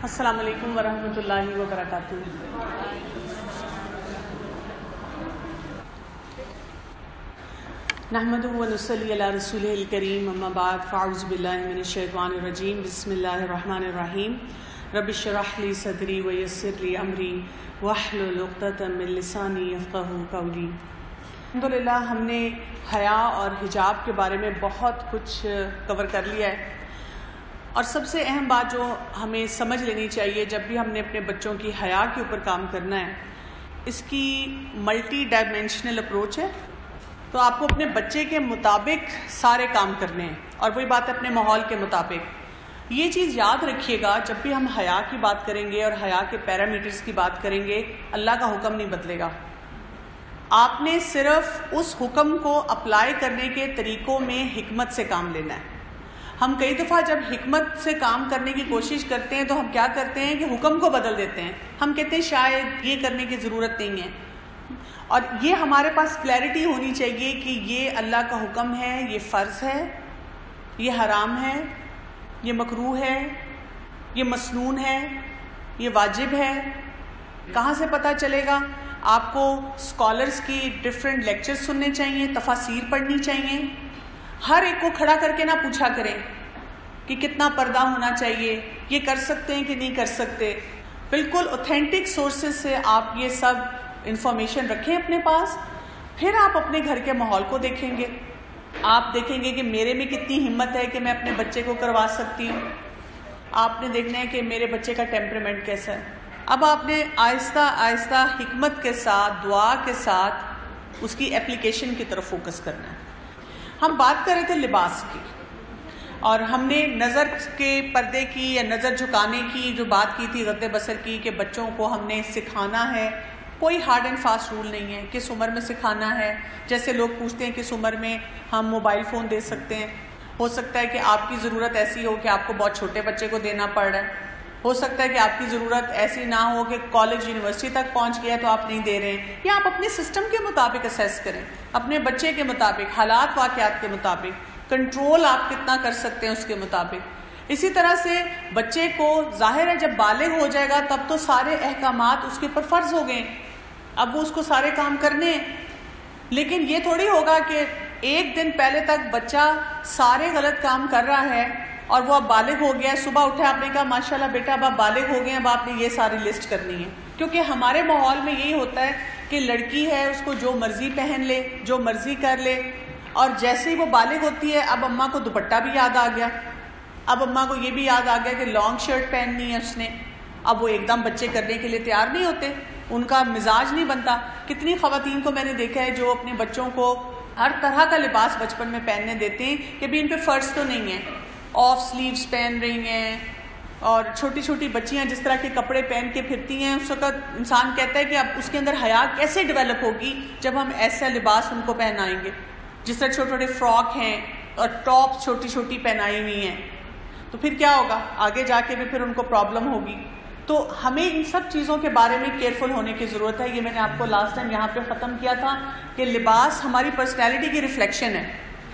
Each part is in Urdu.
السلام علیکم ورحمۃ اللہ وبرکاتہ۔ نحمدہ ونصلی علی رسولہ الکریم، اما بعد فاعوذ باللہ من الشیطان الرجیم، بسم اللہ الرحمن الرحیم۔ رب اشرح لی صدری ویسر لی امری واحلل عقدۃ من لسانی یفقہوا قولی۔ الحمدللہ ہم نے حیا اور حجاب کے بارے میں بہت کچھ کور کر لیا ہے، اور سب سے اہم بات جو ہمیں سمجھ لینی چاہیے جب بھی ہم نے اپنے بچوں کی حیا کے اوپر کام کرنا ہے، اس کی ملٹی ڈائمینشنل اپروچ ہے۔ تو آپ کو اپنے بچے کے مطابق سارے کام کرنے ہیں، اور وہی بات ہے اپنے ماحول کے مطابق۔ یہ چیز یاد رکھیے گا، جب بھی ہم حیا کی بات کریں گے اور حیا کے پیرامیٹرز کی بات کریں گے، اللہ کا حکم نہیں بدلے گا۔ آپ نے صرف اس حکم کو اپلائی کرنے کے طریقوں میں حکمت سے کام لینا ہے۔ ہم کئی دفعہ جب حکمت سے کام کرنے کی کوشش کرتے ہیں تو ہم کیا کرتے ہیں کہ حکم کو بدل دیتے ہیں۔ ہم کہتے ہیں شاید یہ کرنے کی ضرورت نہیں ہے، اور یہ ہمارے پاس کلیئرٹی ہونی چاہیے کہ یہ اللہ کا حکم ہے، یہ فرض ہے، یہ حرام ہے، یہ مکروہ ہے، یہ مسنون ہے، یہ واجب ہے۔ کہاں سے پتہ چلے گا؟ آپ کو اسکالرس کی ڈفرینٹ لیکچر سننے چاہیے، تفاسیر پڑھنی چاہیے۔ ہر ایک کو کھڑا کر کے نہ پوچھا کریں کہ کتنا پردہ ہونا چاہیے، یہ کر سکتے ہیں کہ نہیں کر سکتے۔ بالکل اوتھینٹک سورسز سے آپ یہ سب انفارمیشن رکھیں اپنے پاس، پھر آپ اپنے گھر کے ماحول کو دیکھیں گے۔ آپ دیکھیں گے کہ میرے میں کتنی ہمت ہے کہ میں اپنے بچے کو کروا سکتی ہوں۔ آپ نے دیکھنا ہے کہ میرے بچے کا ٹیمپرامنٹ کیسا ہے۔ اب آپ نے آہستہ آہستہ حکمت کے ساتھ، دعا کے ساتھ اس کی اپلیکیشن کی طرف فوکس کرنا ہے۔ ہم بات کر رہے تھے لباس کی، اور ہم نے نظر کے پردے کی یا نظر جھکانے کی جو بات کی تھی، غض بصر کی، کہ بچوں کو ہم نے سکھانا ہے۔ کوئی ہارڈ اینڈ فاسٹ رول نہیں ہے کس عمر میں سکھانا ہے۔ جیسے لوگ پوچھتے ہیں کس عمر میں ہم موبائل فون دے سکتے ہیں۔ ہو سکتا ہے کہ آپ کی ضرورت ایسی ہو کہ آپ کو بہت چھوٹے بچے کو دینا پڑ رہا ہے، ہو سکتا ہے کہ آپ کی ضرورت ایسی نہ ہو کہ کالج یونیورسٹی تک پہنچ گیا تو آپ نہیں دے رہے ہیں، یا آپ اپنے سسٹم کے مطابق اسیس کریں، اپنے بچے کے مطابق، حالات واقعات کے مطابق، کنٹرول آپ کتنا کر سکتے ہیں اس کے مطابق۔ اسی طرح سے بچے کو ظاہر ہے جب بالغ ہو جائے گا تب تو سارے احکامات اس کے اوپر فرض ہو گئے، اب وہ اس کو سارے کام کرنے ہیں۔ لیکن یہ تھوڑی ہوگا کہ ایک دن پہلے تک بچہ سارے غلط کام کر رہا ہے اور وہ اب بالغ ہو گیا ہے، صبح اٹھے آپ نے کہا ماشاءاللہ بیٹا اب آپ بالغ ہو گئے ہیں، اب آپ نے یہ ساری لسٹ کرنی ہے۔ کیونکہ ہمارے ماحول میں یہی ہوتا ہے کہ لڑکی ہے، اس کو جو مرضی پہن لے، جو مرضی کر لے، اور جیسے ہی وہ بالغ ہوتی ہے اب اماں کو دوپٹہ بھی یاد آ گیا، اب اماں کو یہ بھی یاد آ گیا کہ لانگ شرٹ پہننی ہے اس نے۔ اب وہ ایک دم بچے کرنے کے لیے تیار نہیں ہوتے، ان کا مزاج نہیں بنتا۔ کتنی خواتین کو میں نے دیکھا ہے جو اپنے بچوں کو ہر طرح کا لباس بچپن میں پہننے دیتے ہیں کہ بھی ان پہ فرض تو نہیں ہے، آف سلیوز پہن رہی ہیں، اور چھوٹی چھوٹی بچیاں جس طرح کے کپڑے پہن کے پھرتی ہیں، اس وقت انسان کہتا ہے کہ اب اس کے اندر حیا کیسے ڈیولپ ہوگی جب ہم ایسا لباس ان کو پہنائیں گے، جس طرح چھوٹے چھوٹے فراک ہیں اور ٹاپ چھوٹی چھوٹی پہنائی ہوئی ہیں، تو پھر کیا ہوگا؟ آگے جا کے بھی پھر ان کو پرابلم ہوگی۔ تو ہمیں ان سب چیزوں کے بارے میں کیئرفل ہونے کی ضرورت ہے۔ یہ میں نے آپ کو لاسٹ ٹائم یہاں پہ ختم کیا تھا کہ لباس ہماری پرسنالٹی کی ریفلیکشن ہے۔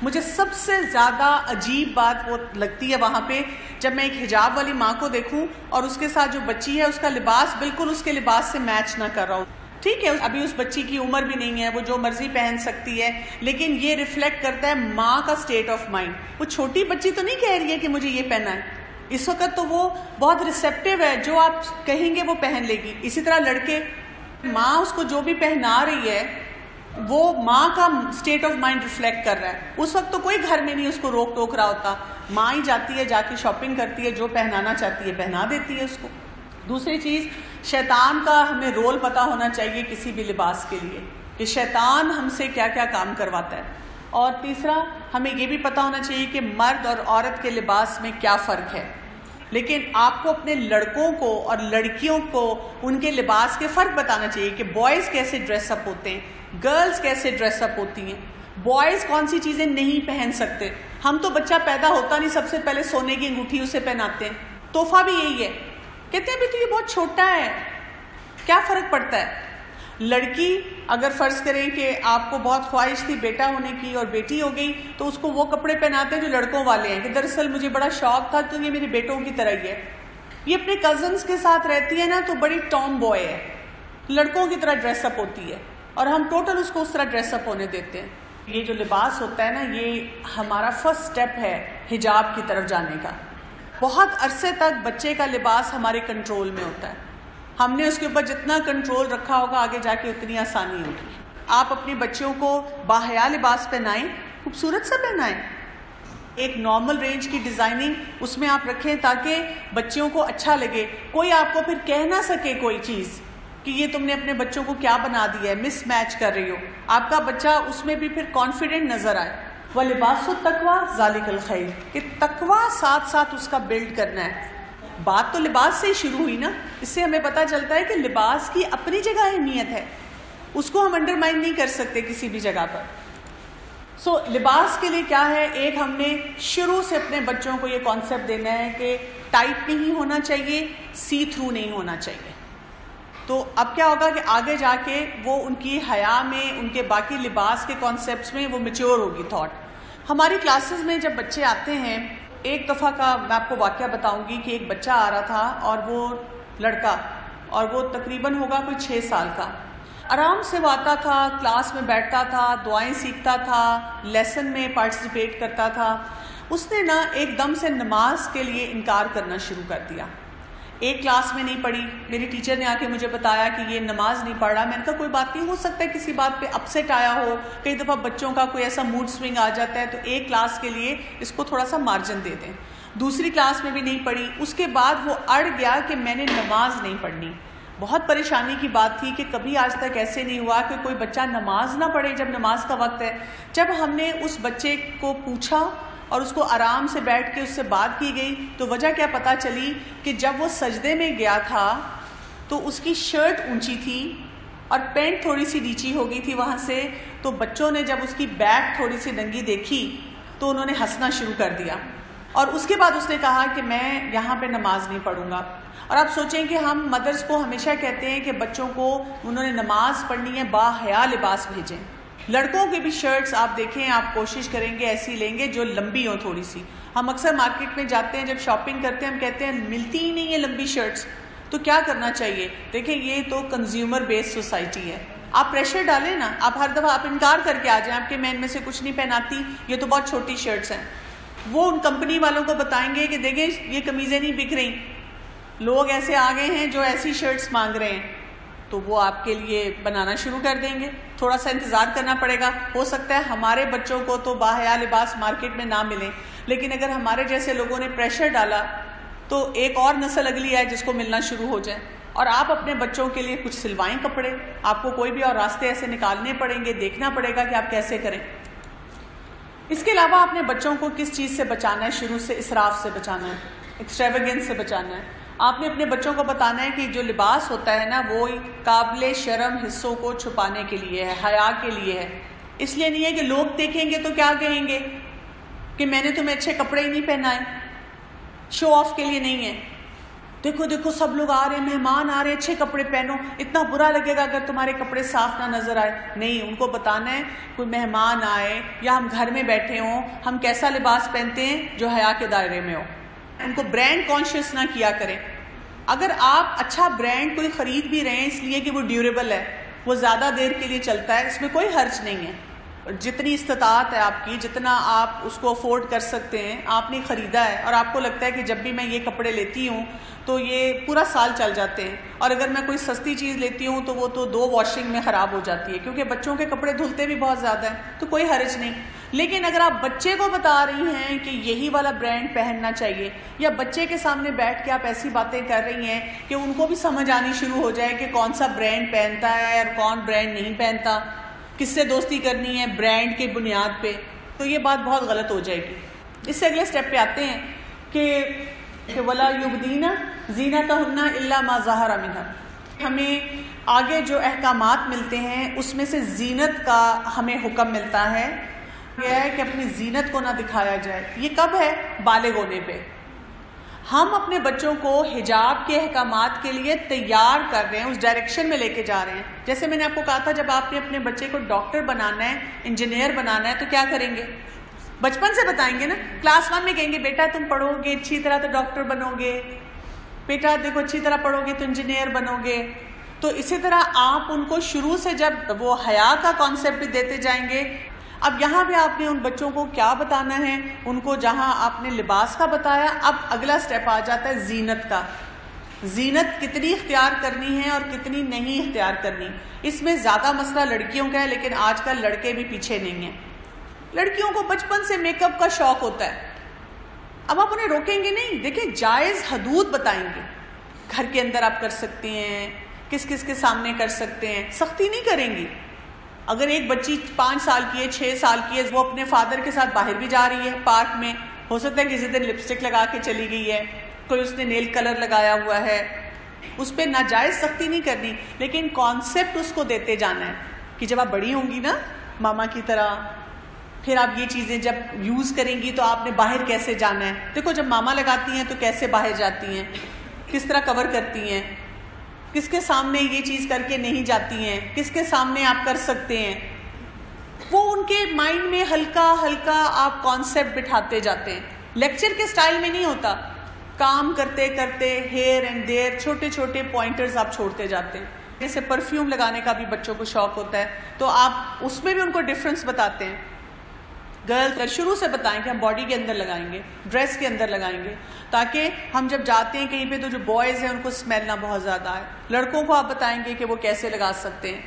مجھے سب سے زیادہ عجیب بات وہ لگتی ہے وہاں پہ جب میں ایک حجاب والی ماں کو دیکھوں اور اس کے ساتھ جو بچی ہے اس کا لباس بالکل اس کے لباس سے میچ نہ کر رہا ہو۔ ٹھیک ہے ابھی اس بچی کی عمر بھی نہیں ہے، وہ جو مرضی پہن سکتی ہے، لیکن یہ ریفلیکٹ کرتا ہے ماں کا اسٹیٹ آف مائنڈ۔ وہ چھوٹی بچی تو نہیں کہہ رہی ہے کہ مجھے یہ پہننا ہے، اس وقت تو وہ بہت ریسیپٹیو ہے، جو آپ کہیں گے وہ پہن لے گی۔ اسی طرح لڑکے، ماں اس کو جو بھی پہنا رہی ہے وہ ماں کا اسٹیٹ آف مائنڈ ریفلیکٹ کر رہا ہے۔ اس وقت تو کوئی گھر میں نہیں اس کو روک ٹوک رہا ہوتا، ماں ہی جاتی ہے، جا کے شاپنگ کرتی ہے، جو پہنانا چاہتی ہے پہنا دیتی ہے اس کو۔ دوسری چیز، شیطان کا ہمیں رول پتہ ہونا چاہیے کسی بھی لباس کے لیے کہ شیطان ہم سے کیا کیا کام کرواتا ہے۔ اور تیسرا، ہمیں یہ بھی پتہ ہونا چاہیے کہ مرد اور عورت کے لباس میں کیا فرق ہے۔ لیکن آپ کو اپنے لڑکوں کو اور لڑکیوں کو ان کے لباس کے فرق بتانا چاہیے کہ بوائز کیسے ڈریس اپ ہوتے ہیں، گرلز کیسے ڈریس اپ ہوتی ہیں، بوائز کون سی چیزیں نہیں پہن سکتے۔ ہم تو بچہ پیدا ہوتا نہیں سب سے پہلے سونے کی انگوٹھی اسے پہناتے ہیں، تحفہ بھی یہی ہے، کہتے ہیں بھی تو یہ بہت چھوٹا ہے، کیا فرق پڑتا ہے۔ لڑکی اگر فرض کریں کہ آپ کو بہت خواہش تھی بیٹا ہونے کی اور بیٹی ہو گئی تو اس کو وہ کپڑے پہناتے ہیں جو لڑکوں والے ہیں کہ دراصل مجھے بڑا شوق تھا تو یہ میرے بیٹوں کی طرح ہی ہے، یہ اپنے کزنس کے ساتھ رہتی ہے نا تو بڑی ٹام بوائے ہے، لڑکوں کی طرح ڈریس اپ ہوتی ہے، اور ہم ٹوٹل اس کو اس طرح ڈریس اپ ہونے دیتے ہیں۔ یہ جو لباس ہوتا ہے نا، یہ ہمارا فرسٹ سٹیپ ہے حجاب کی طرف جانے کا۔ بہت عرصے تک بچے کا لباس ہمارے کنٹرول میں ہوتا ہے، ہم نے اس کے اوپر جتنا کنٹرول رکھا ہوگا آگے جا کے اتنی آسانی ہوگی۔ آپ اپنے بچوں کو باحیا لباس پہنائیں، خوبصورت سے پہنائیں، ایک نارمل رینج کی ڈیزائننگ اس میں آپ رکھیں تاکہ بچوں کو اچھا لگے، کوئی آپ کو پھر کہہ نہ سکے کوئی چیز کہ یہ تم نے اپنے بچوں کو کیا بنا دیا ہے، مس میچ کر رہی ہو۔ آپ کا بچہ اس میں بھی پھر کانفیڈنٹ نظر آئے۔ وَلِبَاسُ التَّقْوَىٰ ذَلِكَ الْخَيْرُ، کہ تقویٰ ساتھ ساتھ اس کا بلڈ کرنا ہے۔ بات تو لباس سے ہی شروع ہوئی نا، اس سے ہمیں پتہ چلتا ہے کہ لباس کی اپنی جگہ اہمیت ہے، اس کو ہم انڈرمائن نہیں کر سکتے کسی بھی جگہ پر۔ لباس کے لیے کیا ہے، ایک ہم نے شروع سے اپنے بچوں کو یہ کانسیپٹ دینا ہے کہ ٹائٹ نہیں ہونا چاہیے، سی تھرو نہیں ہونا چاہیے۔ تو اب کیا ہوگا کہ آگے جا کے وہ ان کی حیا میں، ان کے باقی لباس کے کانسیپٹس میں وہ میچور ہوگی تھاٹ۔ ہماری کلاسز میں جب بچے آتے ہیں، ایک دفعہ کا میں آپ کو واقعہ بتاؤں گی کہ ایک بچہ آ رہا تھا، اور وہ لڑکا، اور وہ تقریباً ہوگا کوئی 6 سال کا، آرام سے وہ آتا تھا، کلاس میں بیٹھتا تھا، دعائیں سیکھتا تھا، لیسن میں پارٹیسپیٹ کرتا تھا۔ اس نے نا ایک دم سے نماز کے لیے انکار کرنا شروع کر دیا۔ ایک کلاس میں نہیں پڑھی، میری ٹیچر نے آ کے مجھے بتایا کہ یہ نماز نہیں پڑھ رہا۔ میں نے کہا کوئی بات نہیں، ہو سکتا ہے کسی بات پہ اپسیٹ آیا ہو، کئی دفعہ بچوں کا کوئی ایسا موڈ سوئنگ آ جاتا ہے، تو ایک کلاس کے لیے اس کو تھوڑا سا مارجن دے دیں۔ دوسری کلاس میں بھی نہیں پڑھی، اس کے بعد وہ اڑ گیا کہ میں نے نماز نہیں پڑھنی۔ بہت پریشانی کی بات تھی کہ کبھی آج تک ایسے نہیں ہوا کہ کوئی بچہ نماز نہ پڑھے جب نماز کا وقت ہے۔ جب ہم نے اس بچے کو پوچھا اور اس کو آرام سے بیٹھ کے اس سے بات کی گئی، تو وجہ کیا پتہ چلی کہ جب وہ سجدے میں گیا تھا تو اس کی شرٹ اونچی تھی اور پینٹ تھوڑی سی نیچی ہو گئی تھی وہاں سے، تو بچوں نے جب اس کی بیک تھوڑی سی ننگی دیکھی تو انہوں نے ہنسنا شروع کر دیا، اور اس کے بعد اس نے کہا کہ میں یہاں پہ نماز نہیں پڑھوں گا۔ اور آپ سوچیں کہ ہم مدرس کو ہمیشہ کہتے ہیں کہ بچوں کو انہوں نے نماز پڑھنی ہے، باحیا لباس بھیجیں۔ لڑکوں کی بھی شرٹس آپ دیکھیں، آپ کوشش کریں گے ایسی لیں گے جو لمبی ہوں تھوڑی سی۔ ہم اکثر مارکیٹ میں جاتے ہیں، جب شاپنگ کرتے ہیں، ہم کہتے ہیں ملتی ہی نہیں ہے لمبی شرٹس، تو کیا کرنا چاہیے؟ دیکھیں یہ تو کنزیومر بیس سوسائٹی ہے، آپ پریشر ڈالیں نا، آپ ہر دفعہ آپ انکار کر کے آ جائیں آپ کہ میں ان میں سے کچھ نہیں پہناتی، یہ تو بہت چھوٹی شرٹس ہیں۔ وہ ان کمپنی والوں کو بتائیں گے کہ دیکھیں یہ قمیضیں نہیں بک رہی، لوگ ایسے آ گئے ہیں جو ایسی شرٹس مانگ رہے ہیں، تو وہ آپ کے لیے بنانا شروع کر دیں گے۔ تھوڑا سا انتظار کرنا پڑے گا، ہو سکتا ہے ہمارے بچوں کو تو باحیا لباس مارکیٹ میں نہ ملیں، لیکن اگر ہمارے جیسے لوگوں نے پریشر ڈالا تو ایک اور نسل اگلی ہے جس کو ملنا شروع ہو جائے۔ اور آپ اپنے بچوں کے لیے کچھ سلوائیں کپڑے، آپ کو کوئی بھی اور راستے ایسے نکالنے پڑیں گے، دیکھنا پڑے گا کہ آپ کیسے کریں۔ اس کے علاوہ اپنے بچوں کو کس چیز سے بچانا ہے؟ شروع سے اسراف سے بچانا ہے، ایکسٹریویگنس سے بچانا ہے۔ آپ نے اپنے بچوں کو بتانا ہے کہ جو لباس ہوتا ہے نا، وہ قابل شرم حصوں کو چھپانے کے لیے ہے، حیا کے لیے ہے، اس لیے نہیں ہے کہ لوگ دیکھیں گے تو کیا کہیں گے کہ میں نے تمہیں اچھے کپڑے ہی نہیں پہنائے، شو آف کے لیے نہیں ہے۔ دیکھو دیکھو سب لوگ آ رہے ہیں، مہمان آ رہے ہیں، اچھے کپڑے پہنو، اتنا برا لگے گا اگر تمہارے کپڑے صاف نہ نظر آئے۔ نہیں، ان کو بتانا ہے کوئی مہمان آئے یا ہم گھر میں بیٹھے ہوں، ہم کیسا لباس پہنتے ہیں جو حیا کے دائرے میں ہو۔ ان کو برانڈ کانشیس نہ کیا کریں۔ اگر آپ اچھا برانڈ کوئی خرید بھی رہے ہیں اس لیے کہ وہ ڈیوریبل ہے، وہ زیادہ دیر کے لیے چلتا ہے، اس میں کوئی حرج نہیں ہے۔ جتنی استطاعت ہے آپ کی، جتنا آپ اس کو افورڈ کر سکتے ہیں، آپ نے خریدا ہے اور آپ کو لگتا ہے کہ جب بھی میں یہ کپڑے لیتی ہوں تو یہ پورا سال چل جاتے ہیں، اور اگر میں کوئی سستی چیز لیتی ہوں تو وہ تو 2 واشنگ میں خراب ہو جاتی ہے، کیونکہ بچوں کے کپڑے دھلتے بھی بہت زیادہ ہیں، تو کوئی حرج نہیں۔ لیکن اگر آپ بچے کو بتا رہی ہیں کہ یہی والا برانڈ پہننا چاہیے، یا بچے کے سامنے بیٹھ کے آپ ایسی باتیں کر رہی ہیں کہ ان کو بھی سمجھ آنی شروع ہو جائے کہ کون سا برانڈ پہنتا ہے اور کون برانڈ نہیں پہنتا، کس سے دوستی کرنی ہے برانڈ کی بنیاد پہ، تو یہ بات بہت غلط ہو جائے گی۔ اس سے اگلے سٹیپ پہ آتے ہیں کہ وَلَا يُبْدِينَ زِينَتَهُنَّ إِلَّا مَا ظَهَرَ مِنْهَا۔ ہمیں آگے جو احکامات ملتے ہیں اس میں سے زینت کا ہمیں حکم ملتا ہے، یہ ہے کہ اپنی زینت کو نہ دکھایا جائے۔ یہ کب ہے؟ بالغ ہونے پہ۔ ہم اپنے بچوں کو حجاب کے احکامات کے لیے تیار کر رہے ہیں، اس ڈائریکشن میں لے کے جا رہے ہیں۔ جیسے میں نے آپ کو کہا تھا جب آپ نے اپنے بچے کو ڈاکٹر بنانا ہے، انجینئر بنانا ہے، تو کیا کریں گے؟ بچپن سے بتائیں گے نا، کلاس 1 میں کہیں گے بیٹا تم پڑھو گے اچھی طرح تو ڈاکٹر بنو گے، بیٹا دیکھو اچھی طرح پڑھو گے تو انجینئر بنو گے. تو اسی طرح آپ ان کو شروع سے جب وہ حیا کا کانسیپٹ بھی دیتے جائیں گے. اب یہاں پہ آپ نے ان بچوں کو کیا بتانا ہے, ان کو جہاں آپ نے لباس کا بتایا, اب اگلا سٹیپ آ جاتا ہے زینت کا. زینت کتنی اختیار کرنی ہے اور کتنی نہیں اختیار کرنی. اس میں زیادہ مسئلہ لڑکیوں کا ہے, لیکن آج کل لڑکے بھی پیچھے نہیں ہیں. لڑکیوں کو بچپن سے میک اپ کا شوق ہوتا ہے. اب آپ انہیں روکیں گے نہیں. دیکھیں جائز حدود بتائیں گے, گھر کے اندر آپ کر سکتے ہیں, کس کس کے سامنے کر سکتے ہیں, سختی نہیں کریں گی. اگر ایک بچی 5 سال کی ہے, 6 سال کی ہے, وہ اپنے فادر کے ساتھ باہر بھی جا رہی ہے پارک میں, ہو سکتا ہے کسی دن لپسٹک لگا کے چلی گئی ہے, کوئی اس نے نیل کلر لگایا ہوا ہے, اس پہ ناجائز سختی نہیں کرنی, لیکن کانسیپٹ اس کو دیتے جانا ہے کہ جب آپ بڑی ہوں گی نا ماما کی طرح, پھر آپ یہ چیزیں جب یوز کریں گی تو آپ نے باہر کیسے جانا ہے. دیکھو جب ماما لگاتی ہیں تو کیسے باہر جاتی ہیں, کس طرح کور کرتی ہیں, کس کے سامنے یہ چیز کر کے نہیں جاتی ہیں, کس کے سامنے آپ کر سکتے ہیں. وہ ان کے مائنڈ میں ہلکا ہلکا آپ کانسیپٹ بٹھاتے جاتے ہیں. لیکچر کے سٹائل میں نہیں ہوتا, کام کرتے کرتے ہیئر اینڈ دیر چھوٹے چھوٹے پوائنٹرز آپ چھوڑتے جاتے ہیں. جیسے پرفیوم لگانے کا بھی بچوں کو شوق ہوتا ہے, تو آپ اس میں بھی ان کو ڈفرینس بتاتے ہیں. گرل شروع سے بتائیں کہ ہم باڈی کے اندر لگائیں گے, ڈریس کے اندر لگائیں گے, تاکہ ہم جب جاتے ہیں کہیں پہ تو جو بوائز ہیں ان کو اسمیل نہ بہت زیادہ آئے. لڑکوں کو آپ بتائیں گے کہ وہ کیسے لگا سکتے ہیں.